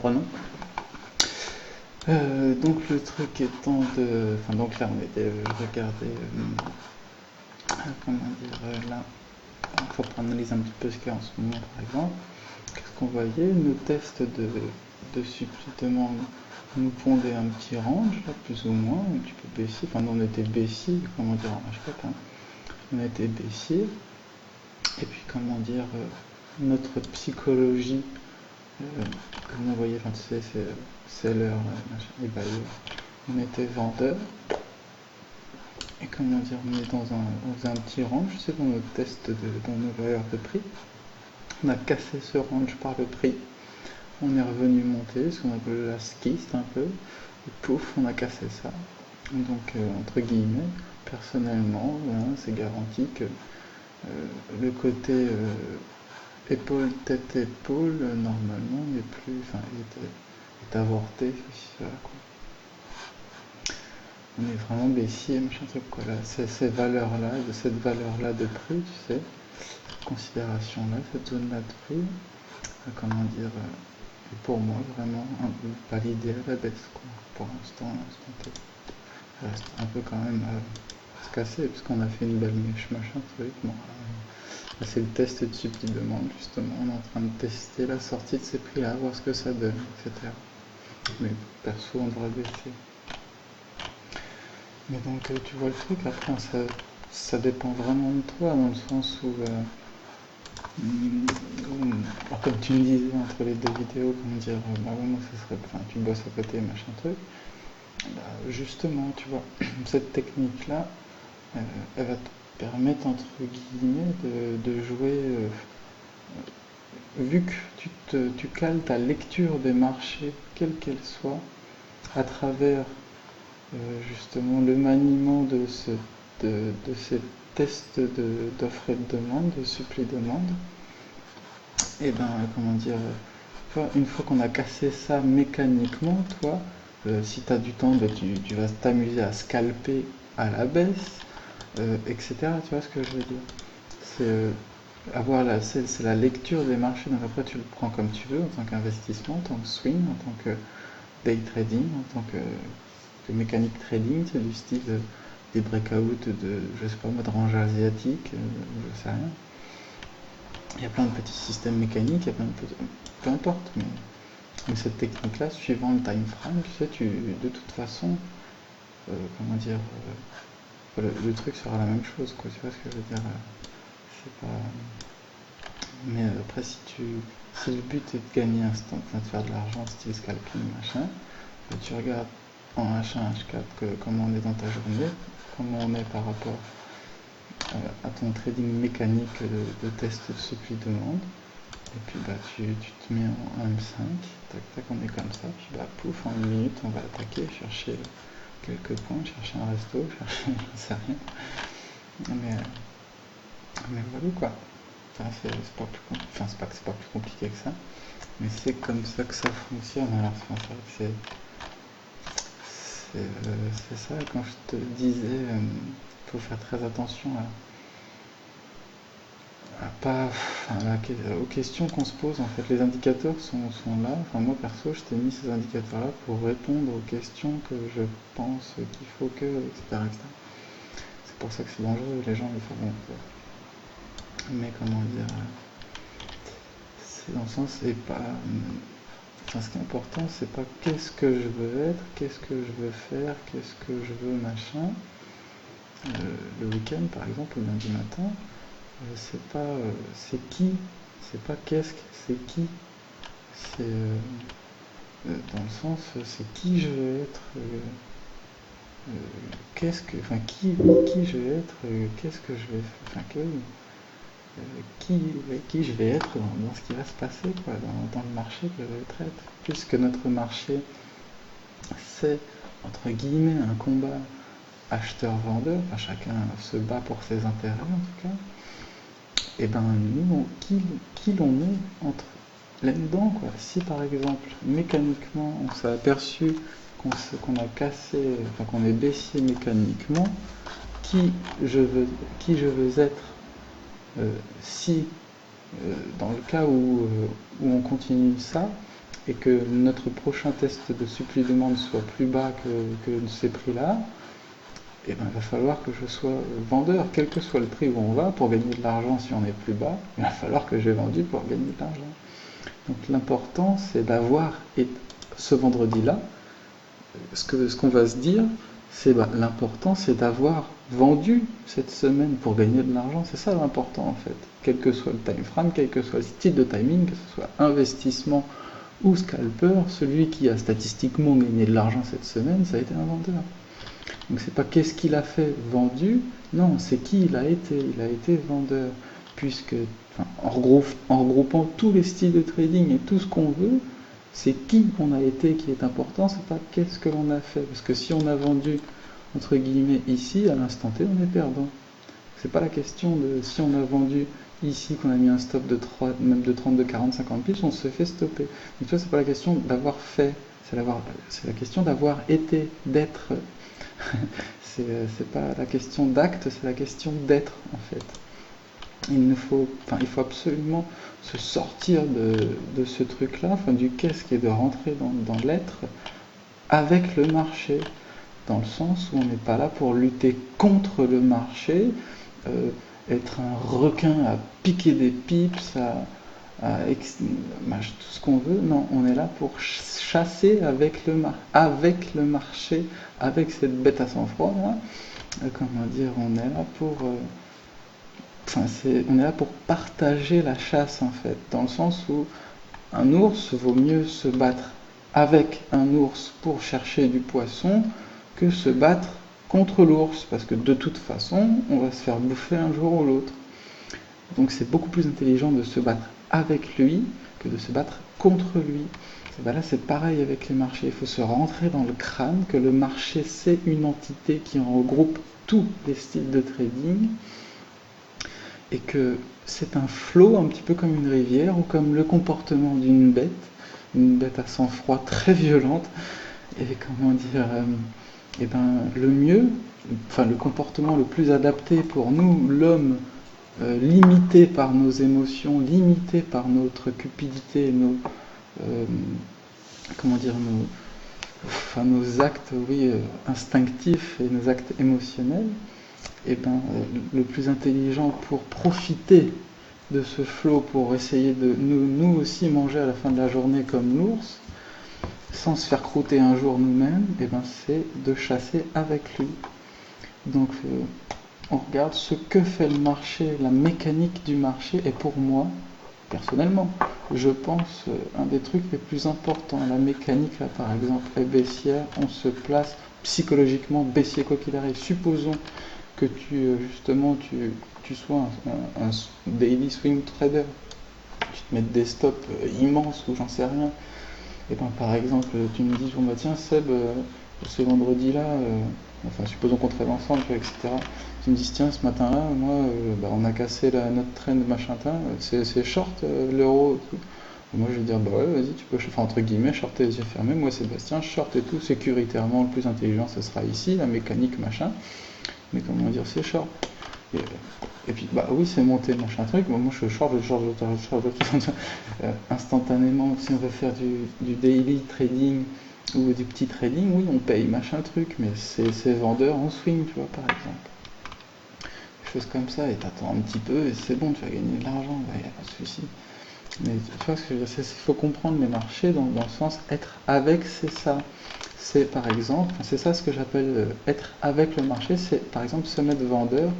reprenons. Donc le truc étant de... Enfin donc là on était... je regardais... comment dire... là, il faut analyser un petit peu ce qu'il y a en ce moment par exemple. Qu'est-ce qu'on voyait? Nos tests de supplément nous pondaient un petit range, là, plus ou moins, un petit peu baissier. Enfin on était baissier, comment dire en HPET, hein. On était baissier. Et puis comment dire... notre psychologie... comme on voyait, enfin tu sais, c'est l'heure, machin, et bah, on était vendeur. Et comment dire, on est dans un petit range, c'est dans notre test, dans nos valeurs de prix. On a cassé ce range par le prix. On est revenu monter, ce qu'on appelle la skiste un peu. Et pouf, on a cassé ça. Donc, entre guillemets, personnellement, voilà, c'est garanti que le côté épaule, tête, épaule, normalement, n'est plus, enfin, est avorté. Voilà, quoi. On est vraiment baissier, machin truc, quoi. Là, ces valeurs-là, de cette valeur-là de prix, tu sais, cette considération-là, cette zone-là de prix, comment dire, est pour moi vraiment un peu validée à la baisse, quoi. Pour l'instant, ça reste un peu quand même à se casser, parce qu'on a fait une belle mèche, machin truc. Bon, là, c'est le test de suppli demande, justement. On est en train de tester la sortie de ces prix-là, voir ce que ça donne, etc. Mais perso, on devrait baisser. Mais donc tu vois le truc, après ça dépend vraiment de toi, dans le sens où, alors comme tu me disais entre les deux vidéos, comment dire, bah ouais, moi ça serait, enfin tu bosses à côté, machin truc, bah, justement, tu vois, cette technique-là, elle va te permettre, entre guillemets, de jouer, vu que tu cales ta lecture des marchés, quelle qu'elle soit, à travers justement le maniement de ces tests d'offres et de demande, de suppli-demande, et ben comment dire, une fois qu'on a cassé ça mécaniquement, toi, si tu as du temps, tu vas t'amuser à scalper à la baisse, etc. Tu vois ce que je veux dire? C'est c'est la lecture des marchés, donc après tu le prends comme tu veux, en tant qu'investissement, en tant que swing, en tant que day trading, en tant que mécanique trading, c'est du style des breakouts de, je sais pas moi, de range asiatique, je sais rien. Il y a plein de petits systèmes mécaniques, il y a plein de petits... peu importe, mais cette technique-là, suivant le time frame, tu sais, de toute façon, comment dire, le truc sera la même chose, quoi, tu vois ce que je veux dire, c'est pas... Mais après, si le but est de gagner instant, de faire de l'argent, style scalping, machin, tu regardes en H1, H4 comment on est dans ta journée, comment on est par rapport à ton trading mécanique de test de suppli demande, et puis bah tu te mets en M5, tac tac, on est comme ça, puis bah pouf, en une minute on va attaquer, chercher quelques points, chercher un resto, chercher j'en sais rien, mais voilà quoi. Enfin, c'est pas plus enfin c'est pas que c'est pas plus compliqué que ça, mais c'est comme ça que ça fonctionne. Alors c'est vrai que c'est ça, quand je te disais, faut faire très attention aux questions qu'on se pose. En fait, les indicateurs sont là. Enfin, moi perso, je t'ai mis ces indicateurs-là pour répondre aux questions que je pense qu'il faut que, etc., etc. C'est pour ça que c'est dangereux, les gens le feront. Mais comment dire, c'est dans le sens, c'est pas... Enfin, ce qui est important, c'est pas qu'est-ce que je veux être, qu'est-ce que je veux faire, qu'est-ce que je veux, machin. Le week-end, par exemple, le lundi matin, c'est pas c'est qui, c'est pas qu'est-ce que, c'est qui. C'est dans le sens, c'est qui je veux être, qu'est-ce que, enfin qui je vais être, qu'est-ce que je vais, enfin qui je vais être dans ce qui va se passer, quoi, dans le marché que je traite. Puisque notre marché, c'est entre guillemets un combat acheteur-vendeur, enfin, chacun se bat pour ses intérêts en tout cas, et ben nous, qui l'on est entre là-dedans, quoi. Si par exemple mécaniquement on s'est aperçu qu'on a cassé, enfin qu'on est baissier mécaniquement, qui je veux être, si dans le cas où on continue ça, et que notre prochain test de suppli-demande soit plus bas que ces prix-là, et ben, il va falloir que je sois vendeur, quel que soit le prix où on va, pour gagner de l'argent si on est plus bas, il va falloir que j'ai vendu pour gagner de l'argent. Donc l'important, c'est d'avoir, et ce vendredi-là, ce qu'on va se dire, c'est l'important, c'est d'avoir vendu cette semaine pour gagner de l'argent. C'est ça l'important en fait. Quel que soit le time frame, quel que soit le style de timing, que ce soit investissement ou scalper, celui qui a statistiquement gagné de l'argent cette semaine, ça a été un vendeur. Donc c'est pas qu'est-ce qu'il a fait vendu, non, c'est qui il a été. Il a été vendeur, puisque en regroupant tous les styles de trading et tout ce qu'on veut, c'est qui on a été qui est important, c'est pas qu'est-ce que l'on a fait. Parce que si on a vendu, entre guillemets, ici, à l'instant T, on est perdant. C'est pas la question de si on a vendu ici, qu'on a mis un stop de 3, même de 30, de 40, 50 pips, on se fait stopper. Donc tu vois, c'est pas la question d'avoir fait, c'est la question d'avoir été, d'être. C'est pas la question d'acte, c'est la question d'être en fait. Il faut absolument se sortir de ce truc-là, du qu'est-ce qui est de rentrer dans l'être avec le marché, dans le sens où on n'est pas là pour lutter contre le marché, être un requin à piquer des pips, tout ce qu'on veut. Non, on est là pour chasser avec le marché, avec cette bête à sang-froid. Comment dire, on est là pour... on est là pour partager la chasse en fait, dans le sens où un ours vaut mieux se battre avec un ours pour chercher du poisson que se battre contre l'ours, parce que de toute façon, on va se faire bouffer un jour ou l'autre. Donc c'est beaucoup plus intelligent de se battre avec lui que de se battre contre lui. Et ben là c'est pareil avec les marchés, il faut se rentrer dans le crâne que le marché c'est une entité qui regroupe tous les styles de trading, et que c'est un flot un petit peu comme une rivière ou comme le comportement d'une bête, une bête à sang-froid très violente, et comment dire, et ben le mieux, le comportement le plus adapté pour nous, l'homme, limité par nos émotions, limité par notre cupidité, nos actes, instinctifs et nos actes émotionnels, et le plus intelligent pour profiter de ce flot, pour essayer de nous aussi manger à la fin de la journée comme l'ours, sans se faire croûter un jour nous-mêmes, c'est de chasser avec lui. Donc on regarde ce que fait le marché, la mécanique du marché, et pour moi, personnellement, je pense un des trucs les plus importants. La mécanique, là, par exemple, est baissière, on se place psychologiquement baissier quoi qu'il arrive. Supposons que tu sois un daily swing trader, tu te mettes des stops immenses ou j'en sais rien. Et par exemple, tu me dis, tiens Seb, ce vendredi-là, supposons qu'on travaille ensemble, etc. Tu me dis, tiens, ce matin-là, moi, on a cassé notre trend machin-tin, c'est short l'euro. Moi, je vais dire, ouais, vas-y, tu peux, entre guillemets, shorter les yeux fermés. Moi, Sébastien, short et tout, sécuritairement, le plus intelligent, ce sera ici, la mécanique, machin. Mais comment dire, c'est short. Et puis, oui, c'est monté, machin truc. Moi, je short, instantanément. Si on veut faire du daily trading ou du petit trading, oui, on paye, machin truc. Mais c'est vendeur en swing, tu vois, par exemple. Des choses comme ça, et t'attends un petit peu, et c'est bon, tu vas gagner de l'argent, il n'y a pas de souci. Mais tu vois ce que je veux dire, il faut comprendre les marchés dans le sens être avec, c'est ça. C'est par exemple, c'est ça ce que j'appelle être avec le marché, c'est par exemple se mettre vendeur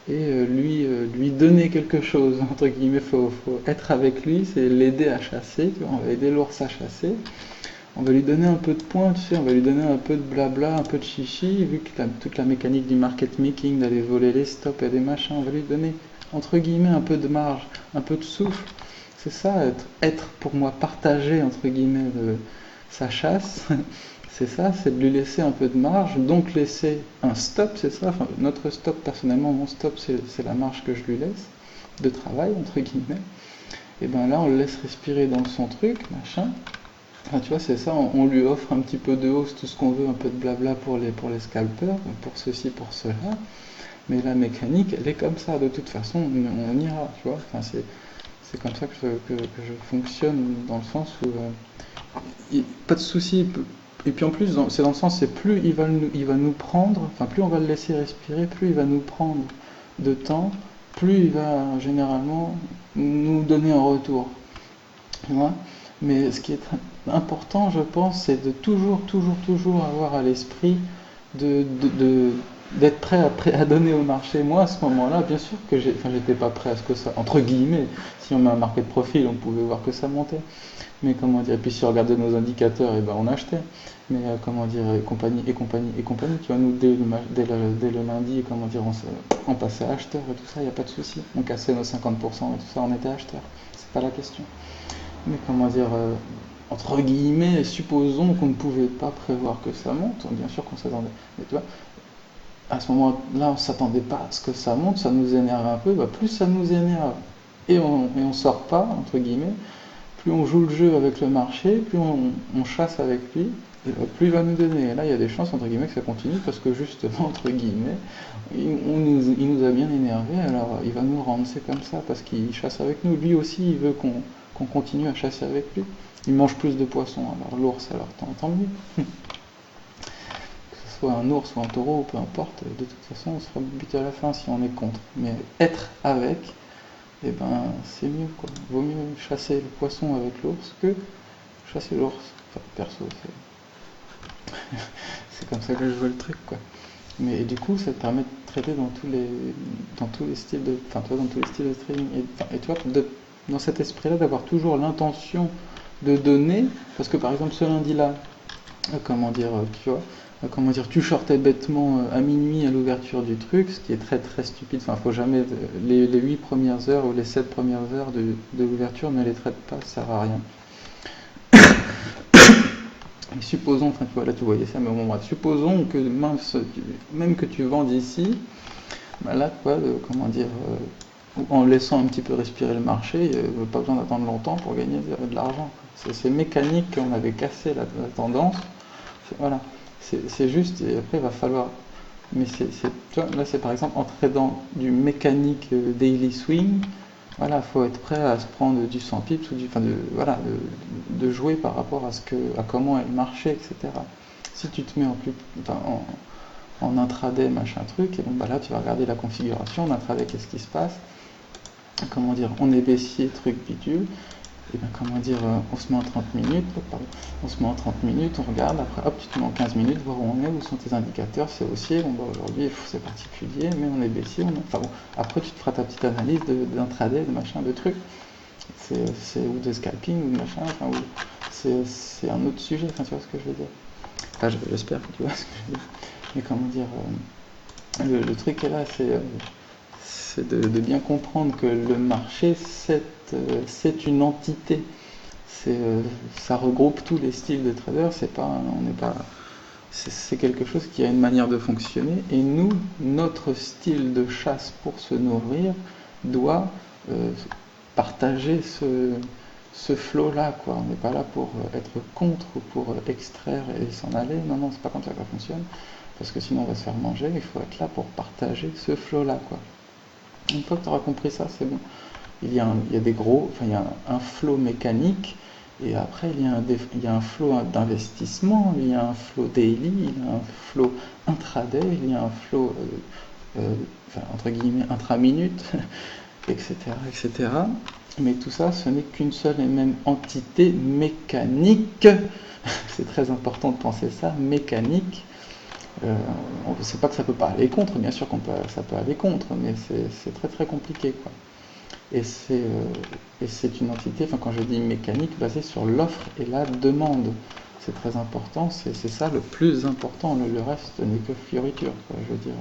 et lui donner quelque chose, entre guillemets, faut être avec lui, c'est l'aider à chasser, tu vois, on va aider l'ours à chasser, on va lui donner un peu de points, tu sais, on va lui donner un peu de blabla, un peu de chichi, vu que toute la mécanique du market making, d'aller voler les stops et des machins, on va lui donner, entre guillemets, un peu de marge, un peu de souffle. C'est ça, être pour moi, partager, entre guillemets, sa chasse, c'est ça, c'est de lui laisser un peu de marge, donc laisser un stop, c'est ça, notre stop, personnellement, mon stop, c'est la marge que je lui laisse, de travail, entre guillemets, et là, on le laisse respirer dans son truc, machin, tu vois, c'est ça, on lui offre un petit peu de hausse, tout ce qu'on veut, un peu de blabla pour les scalpers, pour ceci, pour cela, mais la mécanique, elle est comme ça, de toute façon, on ira, tu vois, c'est comme ça que je fonctionne, dans le sens où pas de souci. Et puis en plus, c'est dans le sens, c'est plus il va nous prendre, enfin plus on va le laisser respirer, plus il va nous prendre de temps, plus il va généralement nous donner un retour. Tu vois. Mais ce qui est important, je pense, c'est de toujours avoir à l'esprit d'être prêt à donner au marché. Moi, à ce moment-là, bien sûr que j'étais pas prêt à ce que ça, entre guillemets, si on met un marqué de profil, on pouvait voir que ça montait. Mais comment dire, et puis si on regardait nos indicateurs, et ben on achetait. Mais comment dire, et compagnie, tu vois, nous, dès le lundi, comment dire, on passait acheteur et tout ça, il n'y a pas de souci. On cassait nos 50% et tout ça, on était acheteur. C'est pas la question. Mais comment dire, entre guillemets, supposons qu'on ne pouvait pas prévoir que ça monte, bien sûr qu'on s'attendait. Mais tu vois, à ce moment-là, on ne s'attendait pas à ce que ça monte, ça nous énerve un peu, bah, plus ça nous énerve et on sort pas, entre guillemets, plus on joue le jeu avec le marché, plus on chasse avec lui, et bah, plus il va nous donner. Et là, il y a des chances, entre guillemets, que ça continue, parce que justement, entre guillemets, il nous a bien énervé, alors il va nous rendre, c'est comme ça, parce qu'il chasse avec nous. Lui aussi, il veut qu'on continue à chasser avec lui. Il mange plus de poissons, alors l'ours, alors tant mieux. Que ce soit un ours ou un taureau, peu importe, de toute façon, on sera buté à la fin si on est contre. Mais être avec, eh ben, c'est mieux, quoi. Vaut mieux chasser le poisson avec l'ours que chasser l'ours. Enfin, perso, c'est comme ça que je vois le truc, quoi. Mais du coup, ça te permet de traiter dans tous les styles de, enfin, toi, dans tous les styles de trading. Et tu vois, dans cet esprit-là, d'avoir toujours l'intention de donner, parce que par exemple, ce lundi-là, comment dire, tu vois, comment dire, tu shortais bêtement à minuit à l'ouverture du truc, ce qui est très très stupide. Enfin, faut jamais les 8 premières heures ou les 7 premières heures de l'ouverture, ne les traite pas, ça sert à rien. Et supposons, enfin tu vois, là tu voyais ça, mais bon bref, supposons que même que tu vendes ici, bah là quoi, comment dire, en laissant un petit peu respirer le marché, pas besoin d'attendre longtemps pour gagner de l'argent. C'est mécanique qu'on avait cassé la tendance. Voilà, c'est juste, et après il va falloir. Mais tu vois, là c'est par exemple entrer dans du mécanique daily swing. Voilà, il faut être prêt à se prendre du 100 pips ou voilà, de jouer par rapport à comment est le marché, etc. Si tu te mets en intraday, machin truc, et bon bah là tu vas regarder la configuration, en intraday qu'est-ce qui se passe, comment dire, on est baissier, truc bidule, et bien comment dire, on se met en 30 minutes, on se met en 30 minutes, on regarde, après hop, tu te mets en 15 minutes, voir où on est, où sont tes indicateurs, c'est haussier, bon bah aujourd'hui c'est particulier, mais on est baissier, enfin bon, après tu te feras ta petite analyse d'intraday, de machin, de trucs, ou de scalping, ou de machin, enfin, c'est un autre sujet, enfin tu vois ce que je veux dire. Enfin j'espère que tu vois ce que je veux dire. Mais comment dire, le truc est là, c'est de bien comprendre que le marché, c'est une entité. Ça regroupe tous les styles de traders. C'est quelque chose qui a une manière de fonctionner. Et nous, notre style de chasse pour se nourrir doit partager ce flow-là, quoi. On n'est pas là pour être contre ou pour extraire et s'en aller. Non, non, c'est pas comme ça que ça fonctionne. Parce que sinon on va se faire manger. Il faut être là pour partager ce flow-là, quoi. Une fois que tu auras compris ça, c'est bon. Il y a des gros, enfin il y a un flow mécanique, et après il y a un flow d'investissement, il y a un flow daily, il y a un flow intraday, il y a un flow enfin, entre guillemets intra-minute, etc., etc. Mais tout ça, ce n'est qu'une seule et même entité mécanique. C'est très important de penser ça, mécanique. On ne sait pas que ça peut pas aller contre, bien sûr ça peut aller contre, mais c'est très très compliqué, quoi. Et c'est une entité, enfin quand je dis mécanique, basée sur l'offre et la demande. C'est très important, c'est ça le plus important, le reste n'est que fioriture, quoi. Je veux dire,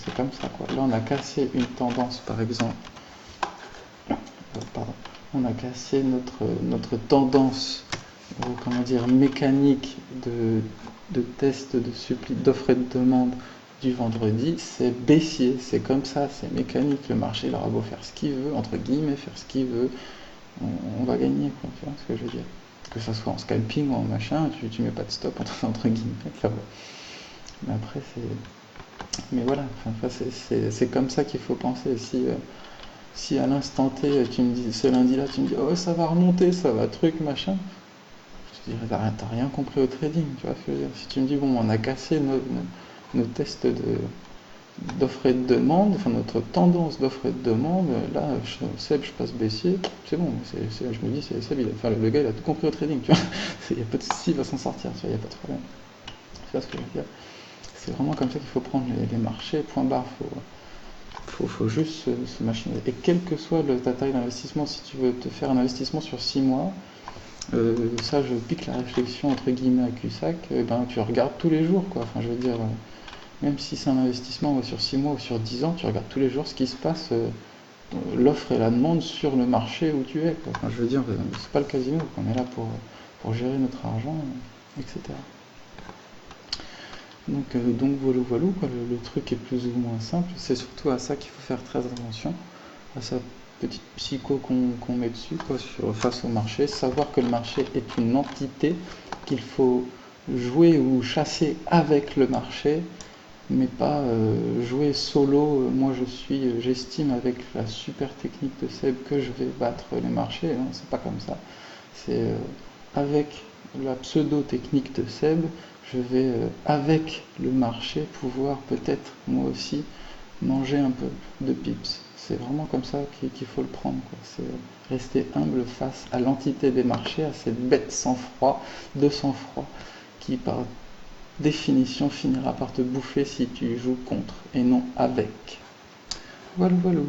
c'est comme ça, quoi. Là on a cassé une tendance, par exemple, pardon, on a cassé notre tendance, comment dire, mécanique de test d'offre et de demande du vendredi, c'est baissier, c'est comme ça, c'est mécanique, le marché il aura beau faire ce qu'il veut, entre guillemets, faire ce qu'il veut, on va gagner, quoi, tu vois ce que je veux dire. Que ça soit en scalping ou en machin, tu mets pas de stop entre guillemets, ça va. Mais après mais voilà, enfin, c'est comme ça qu'il faut penser. Si à l'instant T, tu me dis, ce lundi-là, tu me dis, oh ça va remonter, ça va truc, machin, je dirais, t'as rien compris au trading, tu vois ce que je veux dire. Si tu me dis, bon, on a cassé nos tests d'offre et de demande, enfin notre tendance d'offre et de demande, là, Seb, je passe baissier, c'est bon, je me dis, Seb, le gars, il a tout compris au trading, tu vois. Il n'y a pas de souci, il va s'en sortir, tu vois, il n'y a pas de problème. Tu vois ce que je veux dire. C'est vraiment comme ça qu'il faut prendre les marchés, point barre, faut juste se machiner. Et quelle que soit ta taille d'investissement, si tu veux te faire un investissement sur 6 mois, ça je pique la réflexion entre guillemets à cul-sac, ben, tu regardes tous les jours, quoi. Enfin, je veux dire, même si c'est un investissement sur 6 mois ou sur 10 ans, tu regardes tous les jours ce qui se passe, l'offre et la demande sur le marché où tu es, quoi. Enfin, je veux dire, c'est pas le casino, on est là pour gérer notre argent, etc. Donc voilà, quoi, le truc est plus ou moins simple. C'est surtout à ça qu'il faut faire très attention, à sa petite psycho qu'on met dessus, quoi, face au marché. Savoir que le marché est une entité, qu'il faut jouer ou chasser avec le marché, mais pas jouer solo. Moi j'estime avec la super technique de Seb que je vais battre les marchés. Non, c'est pas comme ça. C'est avec la pseudo-technique de Seb, je vais, avec le marché, pouvoir peut-être moi aussi manger un peu de pips. C'est vraiment comme ça qu'il faut le prendre, quoi. C'est rester humble face à l'entité des marchés, à cette bête sans froid, de sang-froid, qui par définition finira par te bouffer si tu joues contre et non avec. Voilà, voilà.